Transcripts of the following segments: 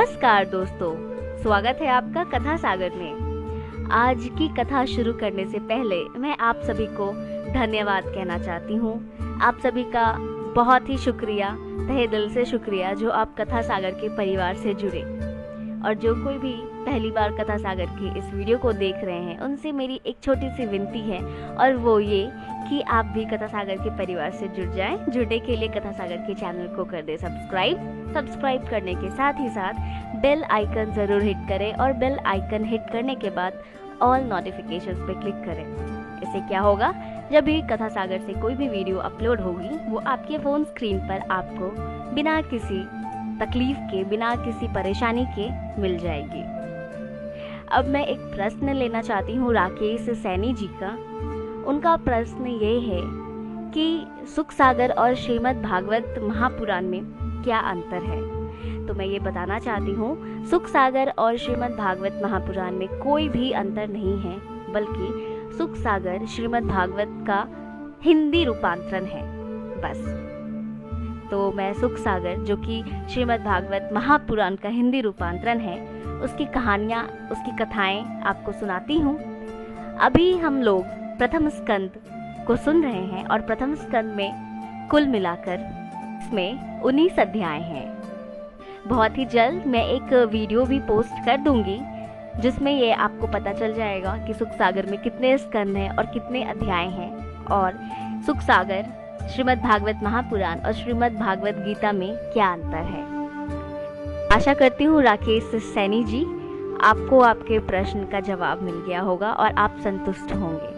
नमस्कार दोस्तों, स्वागत है आपका कथा सागर में। आज की कथा शुरू करने से पहले मैं आप सभी को धन्यवाद कहना चाहती हूँ। आप सभी का बहुत ही शुक्रिया, तहे दिल से शुक्रिया जो आप कथा सागर के परिवार से जुड़े। और जो कोई भी पहली बार कथा सागर के इस वीडियो को देख रहे हैं, उनसे मेरी एक छोटी सी विनती है, और वो ये कि आप भी कथा सागर के परिवार से जुड़ जाएं। जुड़ने के लिए कथा सागर के चैनल को कर दे सब्सक्राइब करने के साथ ही साथ बेल आइकन ज़रूर हिट करें, और बेल आइकन हिट करने के बाद ऑल नोटिफिकेशंस पे क्लिक करें। इससे क्या होगा, जब भी कथा सागर से कोई भी वीडियो अपलोड होगी वो आपके फ़ोन स्क्रीन पर आपको बिना किसी तकलीफ के, बिना किसी परेशानी के मिल जाएगी। अब मैं एक प्रश्न लेना चाहती हूँ राकेश सैनी जी का। उनका प्रश्न ये है कि सुख सागर और श्रीमद् भागवत महापुराण में क्या अंतर है। तो मैं ये बताना चाहती हूँ, सुख सागर और श्रीमद् भागवत महापुराण में कोई भी अंतर नहीं है, बल्कि सुख सागर श्रीमद् भागवत का हिंदी रूपांतरण है बस। तो मैं सुख सागर, जो कि श्रीमद् भागवत महापुराण का हिंदी रूपांतरण है, उसकी कहानियाँ, उसकी कथाएं आपको सुनाती हूँ। अभी हम लोग प्रथम स्कंद को सुन रहे हैं, और प्रथम स्कंद में कुल मिलाकर इसमें 19 अध्याय हैं। बहुत ही जल्द मैं एक वीडियो भी पोस्ट कर दूंगी जिसमें ये आपको पता चल जाएगा कि सुख सागर में कितने स्कंद हैं और कितने अध्याय हैं, और सुख सागर, श्रीमद् भागवत महापुराण और श्रीमद् भागवत गीता में क्या अंतर है। आशा करती हूँ राकेश सैनी जी, आपको आपके प्रश्न का जवाब मिल गया होगा और आप संतुष्ट होंगे।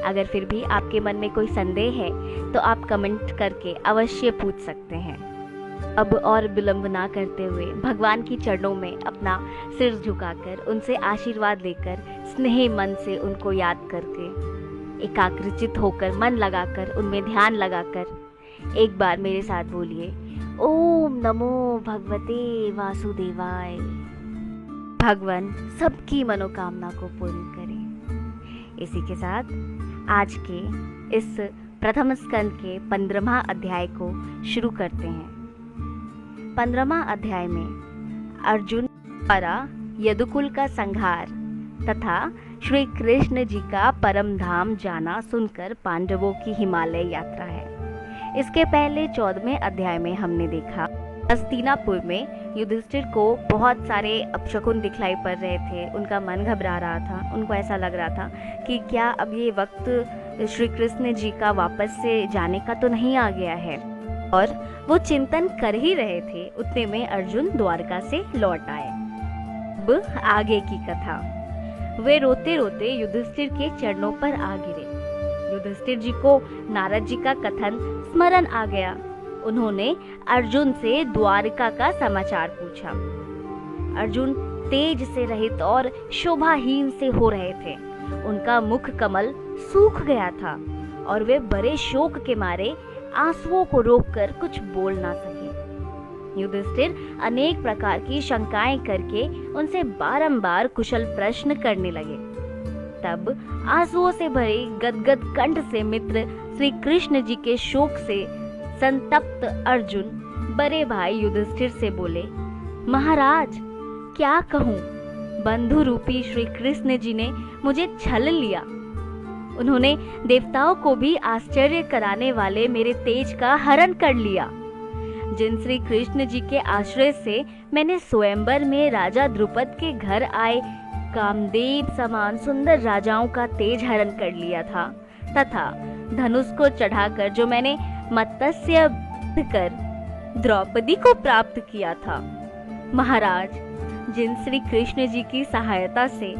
अगर फिर भी आपके मन में कोई संदेह है तो आप कमेंट करके अवश्य पूछ सकते हैं। अब और विलंब ना करते हुए भगवान की चरणों में अपना सिर झुकाकर, उनसे आशीर्वाद लेकर, स्नेह मन से उनको याद करके, एकाग्रचित होकर, मन लगाकर, उनमें ध्यान लगाकर एक बार मेरे साथ बोलिए, ओम नमो भगवते वासुदेवाय। भगवान सबकी मनोकामना को पूर्ण करें। इसी के साथ आज के इस प्रथम स्कंद के 15वां अध्याय को शुरू करते हैं। 15वां अध्याय में अर्जुन द्वारा यदुकुल का संहार तथा श्री कृष्ण जी का परम धाम जाना सुनकर पांडवों की हिमालय यात्रा है। इसके पहले 14वें अध्याय में हमने देखा हस्तिनापुर में युधिष्ठिर को बहुत सारे अपशकुन दिखलाई पड़ रहे थे। उनका मन घबरा रहा था, उनको ऐसा लग रहा था कि क्या अब ये वक्त श्री कृष्ण जी का वापस से जाने का तो नहीं आ गया है, और वो चिंतन कर ही रहे थे। उतने में अर्जुन द्वारका से लौट आए। अब आगे की कथा। वे रोते रोते युधिष्ठिर के चरणों पर आ गिरे। युधिष्ठिर जी को नारद जी का कथन स्मरण आ गया। उन्होंने अर्जुन से द्वारका का समाचार पूछा। अर्जुन तेज से रहित और शोभाहीन से हो रहे थे। उनका मुख कमल सूख गया था, और वे बड़े शोक के मारे आंसुओं को रोककर कुछ बोल ना सके। युधिष्ठिर अनेक प्रकार की शंकाएं करके उनसे बारंबार कुशल प्रश्न करने लगे। तब आंसुओं से भरे गदगद कंठ से मित्र श्री कृष्ण जी के शोक से संतप्त अर्जुन बड़े भाई युधिष्ठिर से बोले, महाराज क्या कहूँ, बंधु रूपी श्री कृष्ण जी ने मुझे छल लिया। उन्होंने देवताओं को भी आश्चर्य कराने वाले मेरे तेज का हरण कर लिया। जिन श्री कृष्ण जी के आश्रय से मैंने स्वयंवर में राजा द्रुपद के घर आए कामदेव समान सुंदर राजाओं का तेज हरण कर लिया था, तथा धनुष को चढ़ाकर जो मैंने मत्स्य कर द्रौपदी को प्राप्त किया था। महाराज, जिन श्री कृष्ण जी की सहायता से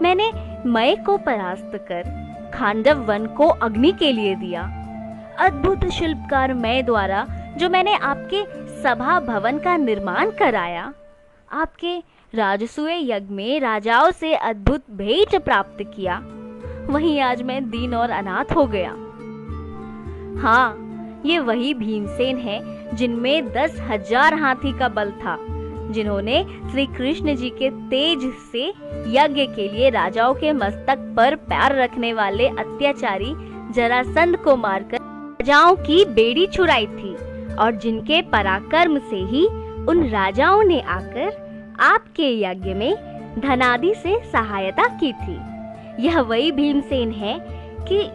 मैंने मय को परास्त कर खांडव वन को अग्नि के लिए दिया, अद्भुत शिल्पकार मय द्वारा जो मैंने आपके सभा भवन का निर्माण कराया, आपके राजसूय यज्ञ में राजाओं से अद्भुत भेंट प्राप्त किया, वहीं आज मैं दीन और अनाथ हो गया। हाँ, ये वही भीमसेन है जिनमें 10,000 हाथी का बल था, जिन्होंने श्री कृष्ण जी के तेज से यज्ञ के लिए राजाओं के मस्तक पर पैर रखने वाले अत्याचारी जरासंध को मारकर राजाओं की बेड़ी छुड़ाई थी, और जिनके पराक्रम से ही उन राजाओं ने आकर आपके यज्ञ में धनादि से सहायता की थी। यह वही भीमसेन है कि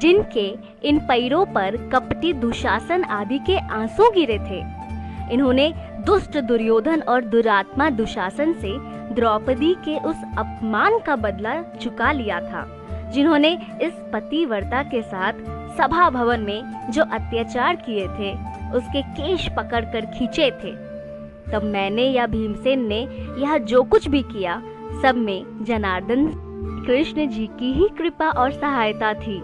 जिनके इन पैरों पर कपटी दुशासन आदि के आंसू गिरे थे। इन्होंने दुष्ट दुर्योधन और दुरात्मा दुशासन से द्रौपदी के उस अपमान का बदला चुका लिया था, जिन्होंने इस पतिव्रता के साथ सभा भवन में जो अत्याचार किए थे उसके केश पकड़कर खींचे थे। तब मैंने या भीमसेन ने यह जो कुछ भी किया, सब में जनार्दन कृष्ण जी की ही कृपा और सहायता थी।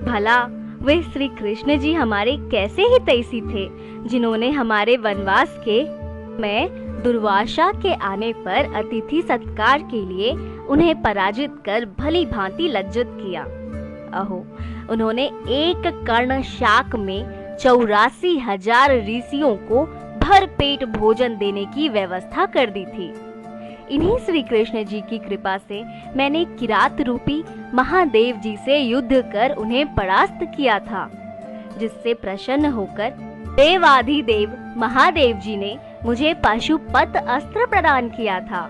भला वे श्री कृष्ण जी हमारे कैसे ही तैसी थे, जिन्होंने हमारे वनवास के में दुर्वासा के आने पर अतिथि सत्कार के लिए उन्हें पराजित कर भली भांति लज्जित किया। अहो, उन्होंने एक कर्ण शाक में 84,000 ऋषियों को भर पेट भोजन देने की व्यवस्था कर दी थी। इन्हीं श्री कृष्ण जी की कृपा से मैंने किरात रूपी महादेव जी से युद्ध कर उन्हें परास्त किया था, जिससे प्रसन्न होकर देवाधिदेव महादेव जी ने मुझे पाशुपत अस्त्र प्रदान किया था।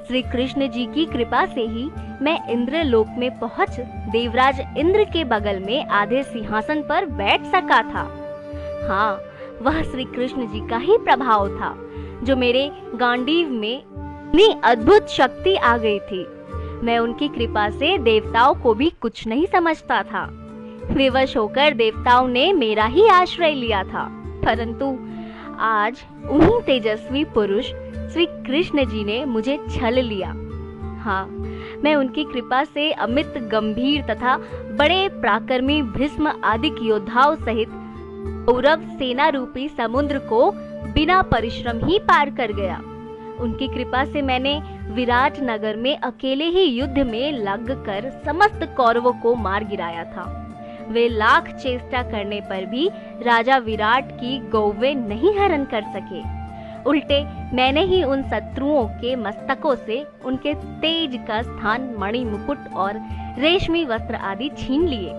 श्री कृष्ण जी की कृपा से ही मैं इंद्रलोक में पहुंच देवराज इंद्र के बगल में आधे सिंहासन पर बैठ सका था। हाँ, वह श्री कृष्ण जी का ही प्रभाव था जो मेरे गांडीव में इतनी अद्भुत शक्ति आ गई थी। मैं उनकी कृपा से देवताओं को भी कुछ नहीं समझता था। विवश होकर देवताओं ने मेरा ही आश्रय लिया था, परंतु आज उन्हीं तेजस्वी पुरुष श्री कृष्ण जी ने मुझे छल लिया। हाँ, मैं उनकी कृपा से अमित गंभीर तथा बड़े पराक्रमी भीष्म आदि योद्धाओं सहित कौरव सेना रूपी समुद्र को बिना परिश्रम ही पार कर गया। उनकी कृपा से मैंने विराट नगर में अकेले ही युद्ध में लगकर समस्त कौरवों को मार गिराया था। वे लाख चेष्टा करने पर भी राजा विराट की गौवें नहीं हरण कर सके। उल्टे मैंने ही उन शत्रुओं के मस्तकों से उनके तेज का स्थान मणि मुकुट और रेशमी वस्त्र आदि छीन लिए।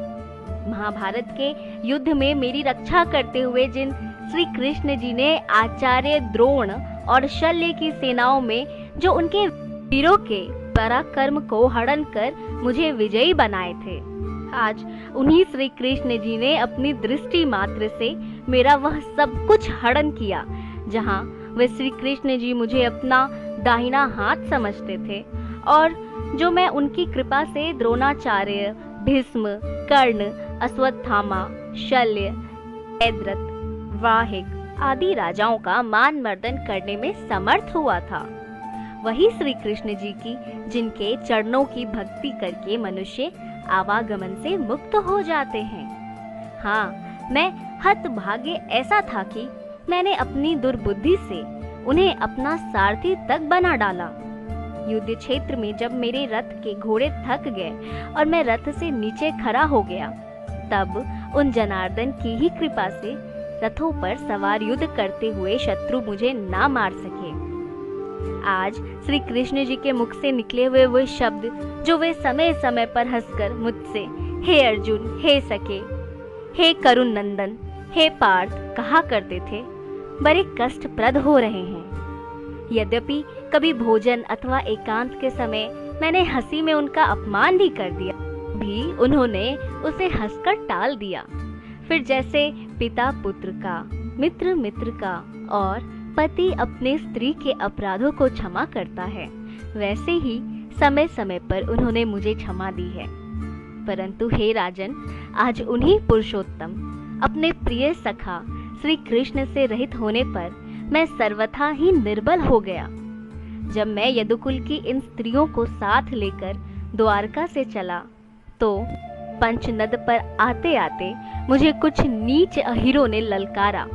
महाभारत के युद्ध में मेरी रक्षा करते हुए जिन श्री कृष्ण जी ने आचार्य द्रोण और शल्य की सेनाओं में जो उनके वीरों के पराक्रम को हरण कर मुझे विजयी बनाए थे, आज उन्हीं श्री कृष्ण जी ने अपनी दृष्टि मात्र से मेरा वह सब कुछ हरण किया, जहाँ वे श्री कृष्ण जी मुझे अपना दाहिना हाथ समझते थे और जो मैं उनकी कृपा से द्रोणाचार्य, भीष्म, कर्ण, अश्वत्थामा, शल्य, जयद्रथ, वाहिक आदि राजाओं का मान मर्दन करने में समर्थ हुआ था। वही श्री कृष्ण जी की जिनके चरणों की भक्ति करके मनुष्य आवागमन से मुक्त हो जाते हैं। हाँ, मैं हतभाग्य ऐसा था कि मैंने अपनी दुर्बुद्धि से उन्हें अपना सारथी तक बना डाला। युद्ध क्षेत्र में जब मेरे रथ के घोड़े थक गए और मैं रथ से नीचे खड़ा हो गया, तब उन जनार्दन की ही कृपा से रथों पर सवार युद्ध करते हुए शत्रु मुझे ना मार सके। आज श्री कृष्ण जी के मुख से निकले हुए वो शब्द जो वे समय समय पर हंसकर मुझसे हे अर्जुन, हे सखे, हे करुण नंदन, हे पार्थ कहा करते थे, बड़े कष्टप्रद हो रहे हैं। यद्यपि कभी भोजन अथवा एकांत के समय मैंने हंसी में उनका अपमान भी कर दिया, भी उन्होंने उसे हंसकर टाल दिया। फिर जैसे पिता पुत्र का, मित्र मित्र का और पति अपने स्त्री के अपराधों को क्षमा करता है, वैसे ही समय समय पर उन्होंने मुझे क्षमा दी है। परंतु हे राजन, आज उन्हीं पुरुषोत्तम अपने प्रिय सखा श्री कृष्ण से रहित होने पर मैं सर्वथा ही निर्बल हो गया। जब मैं यदुकुल की इन स्त्रियों को साथ लेकर द्वारका से चला, तो पंचनद पर आते आते मुझे कुछ नीच अहीरों ने ललकारा।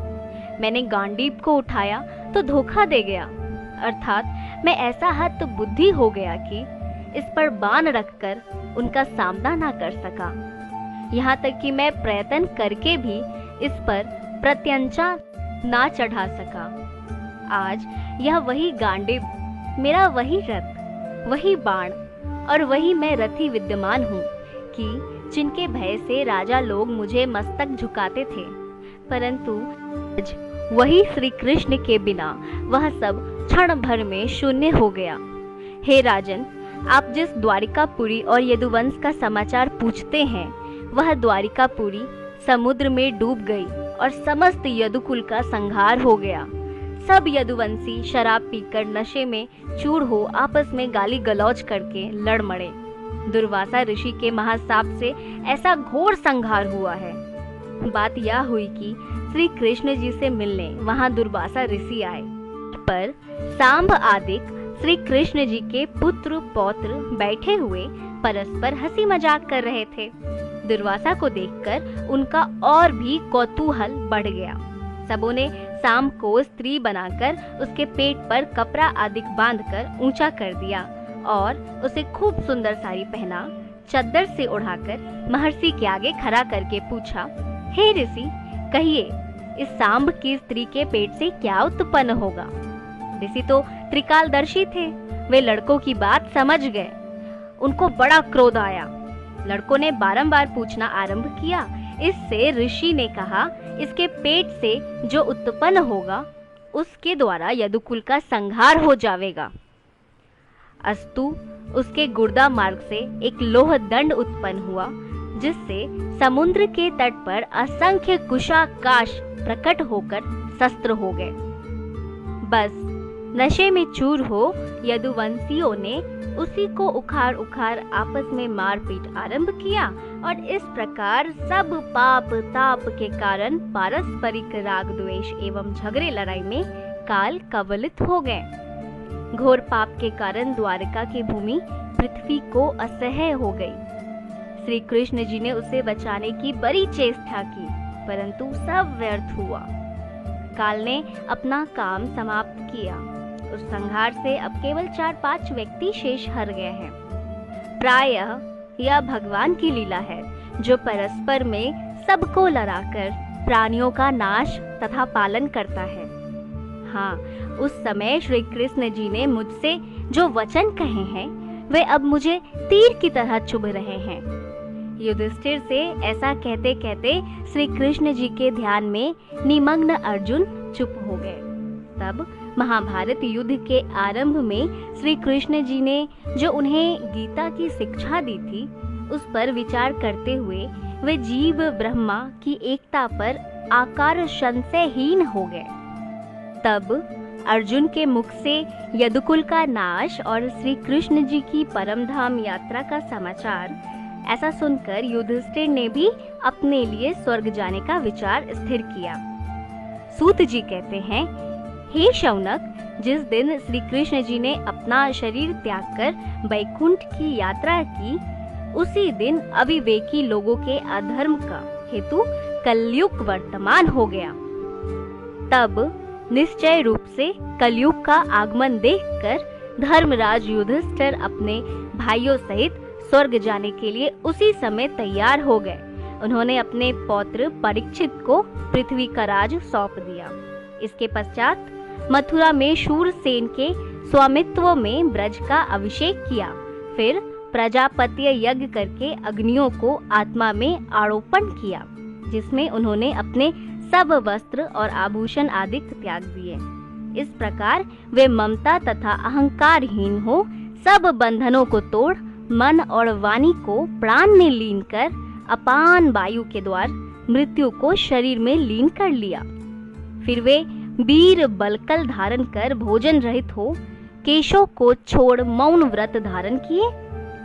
मैंने गांडीव को उठाया तो धोखा दे गया, अर्थात मैं ऐसा हत बुद्धि हो गया कि इस पर बाण रखकर उनका सामना ना कर सका। यहाँ तक कि मैं प्रयत्न करके भी इस पर प्रत्यंचा ना चढ़ा सका। आज यह वही गांडीव, मेरा वही रथ, वही बाण और वही मैं रथी विद्यमान हूँ कि जिनके भय से राजा लोग मुझे मस्तक झुकाते थे, परंतु आज वही श्री कृष्ण के बिना वह सब क्षण भर में शून्य हो गया। हे राजन, आप जिस द्वारिकापुरी और यदुवंश का समाचार पूछते हैं, वह द्वारिकापुरी समुद्र में डूब गई और समस्त यदुकुल का संहार हो गया। सब यदुवंशी शराब पीकर नशे में चूर हो आपस में गाली गलौज करके लड़ मरे। दुर्वासा ऋषि के महासाप से ऐसा घोर संहार हुआ है। बात यह हुई कि श्री कृष्ण जी से मिलने वहां दुर्वासा ऋषि आए, पर सांब आदिक श्री कृष्ण जी के पुत्र पौत्र बैठे हुए परस्पर हंसी मजाक कर रहे थे। दुर्वासा को देखकर उनका और भी कौतूहल बढ़ गया। सबों ने सांब को स्त्री बनाकर उसके पेट पर कपड़ा आदिक बांधकर ऊंचा कर दिया और उसे खूब सुंदर साड़ी पहना, चद्दर से उड़ाकर महर्षि के आगे खड़ा करके पूछा, हे ऋषि, कहिए इस सांब की स्त्री के पेट से क्या उत्पन्न होगा? ऋषि तो त्रिकालदर्शी थे, वे लड़कों की बात समझ गए। उनको बड़ा क्रोध आया। लड़कों ने बारंबार पूछना आरंभ किया। इससे ऋषि ने कहा, इसके पेट से जो उत्पन्न होगा उसके द्वारा यदुकुल का संहार हो जाएगा। अस्तु, उसके गुर्दा मार्ग से एक लोह दंड उत्पन्न हुआ, जिससे समुद्र के तट पर असंख्य कुशाकाश प्रकट होकर शस्त्र हो गए। बस नशे में चूर हो यदुवंशियों ने उसी को उखाड़ उखाड़ आपस में मारपीट आरंभ किया और इस प्रकार सब पाप ताप के कारण पारस्परिक राग द्वेष एवं झगड़े लड़ाई में काल कवलित हो गए। घोर पाप के कारण द्वारका की भूमि पृथ्वी को असह्य हो गई। श्री कृष्ण जी ने उसे बचाने की बड़ी चेष्टा की, परंतु सब व्यर्थ हुआ। काल ने अपना काम समाप्त किया। उस संहार से अब केवल 4-5 व्यक्ति शेष हर गए हैं। प्रायः यह भगवान की लीला है, जो परस्पर में सबको लड़ाकर प्राणियों का नाश तथा पालन करता है। हाँ, उस समय श्री कृष्ण जी ने मुझसे जो वचन कहे हैं, वे अब मुझे तीर की तरह चुभ रहे हैं। युधिष्ठिर से ऐसा कहते कहते श्री कृष्ण जी के ध्यान में निमग्न अर्जुन चुप हो गए। तब महाभारत युद्ध के आरंभ में श्री कृष्ण जी ने जो उन्हें गीता की शिक्षा दी थी, उस पर विचार करते हुए वे जीव ब्रह्मा की एकता पर आकार संशयहीन हो गए। तब अर्जुन के मुख से यदुकुल का नाश और श्री कृष्ण जी की परमधाम यात्रा का समाचार ऐसा सुनकर युधिष्ठिर ने भी अपने लिए स्वर्ग जाने का विचार स्थिर किया। सूत जी कहते हैं, हे शौनक, जिस दिन श्री कृष्ण जी ने अपना शरीर त्याग कर वैकुंठ की यात्रा की, उसी दिन अविवेकी लोगों के अधर्म का हेतु कलयुग वर्तमान हो गया। तब निश्चय रूप से कलयुग का आगमन देखकर धर्मराज युधिष्ठिर अपने भाइयों सहित स्वर्ग जाने के लिए उसी समय तैयार हो गए। उन्होंने अपने पौत्र परीक्षित को पृथ्वी का राज सौंप दिया। इसके पश्चात मथुरा में शूरसेन के स्वामित्व में ब्रज का अभिषेक किया। फिर प्रजापत्य यज्ञ करके अग्नियों को आत्मा में आरोपण किया, जिसमें उन्होंने अपने सब वस्त्र और आभूषण आदि त्याग दिए। इस प्रकार वे ममता तथा अहंकारहीन हो सब बंधनों को तोड़ मन और वाणी को प्राण में लीन कर अपान वायु के द्वार मृत्यु को शरीर में लीन कर लिया। फिर वे वीर बलकल धारण कर भोजन रहित हो केशों को छोड़ मौन व्रत धारण किए।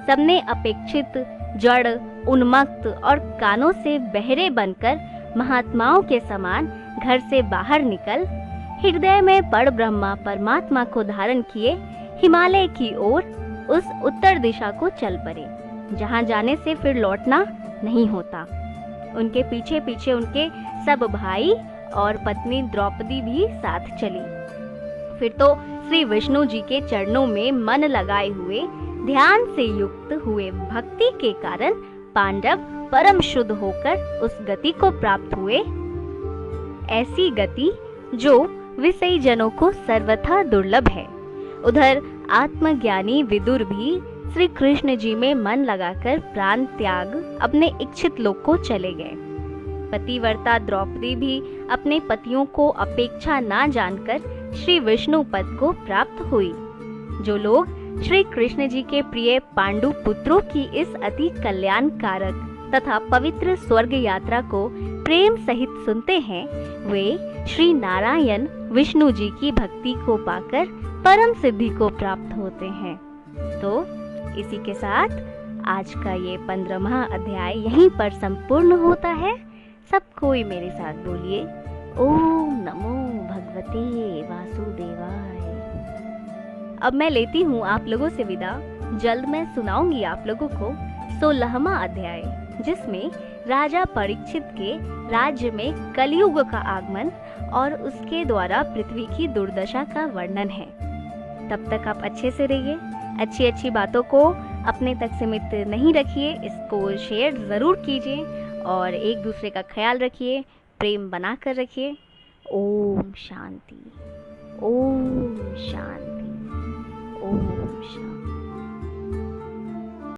सबने अपेक्षित जड़ उन्मत्त और कानों से बहरे बनकर महात्माओं के समान घर से बाहर निकल हृदय में पर ब्रह्मा परमात्मा को धारण किए हिमालय की ओर उस उत्तर दिशा को चल पड़े, जहां जाने से फिर लौटना नहीं होता। उनके पीछे पीछे उनके सब भाई और पत्नी द्रौपदी भी साथ चली। फिर तो श्री विष्णु जी के चरणों में मन लगाए हुए ध्यान से युक्त हुए भक्ति के कारण पांडव परम शुद्ध होकर उस गति को प्राप्त हुए। ऐसी गति जो विषयी जनों को सर्वथा दुर्लभ है। उधर आत्मज्ञानी विदुर भी श्री कृष्ण जी में मन लगाकर प्राण त्याग अपने इच्छित लोक को चले गए। पतिव्रता द्रौपदी भी अपने पतियों को अपेक्षा ना जानकर श्री विष्णु पद को प्राप्त हुई। जो लोग श्री कृष्ण जी के प्रिय पांडु पुत्रों की इस अति कल्याणकारक तथा पवित्र स्वर्ग यात्रा को प्रेम सहित सुनते हैं, वे श्री नारायण विष्णु जी की भक्ति को पाकर परम सिद्धि को प्राप्त होते हैं। तो इसी के साथ आज का ये 15वां अध्याय यहीं पर संपूर्ण होता है। सब कोई मेरे साथ बोलिए, ओम नमो भगवते वासुदेवाय। अब मैं लेती हूँ आप लोगों से विदा। जल्द मैं सुनाऊंगी आप लोगों को 16वां अध्याय, जिसमें राजा परीक्षित के राज्य में कलयुग का आगमन और उसके द्वारा पृथ्वी की दुर्दशा का वर्णन है। तब तक आप अच्छे से रहिए, अच्छी अच्छी बातों को अपने तक सीमित नहीं रखिए, इसको शेयर ज़रूर कीजिए और एक दूसरे का ख्याल रखिए, प्रेम बना कर रखिए। ओम शांति, ओम शांति, ओम।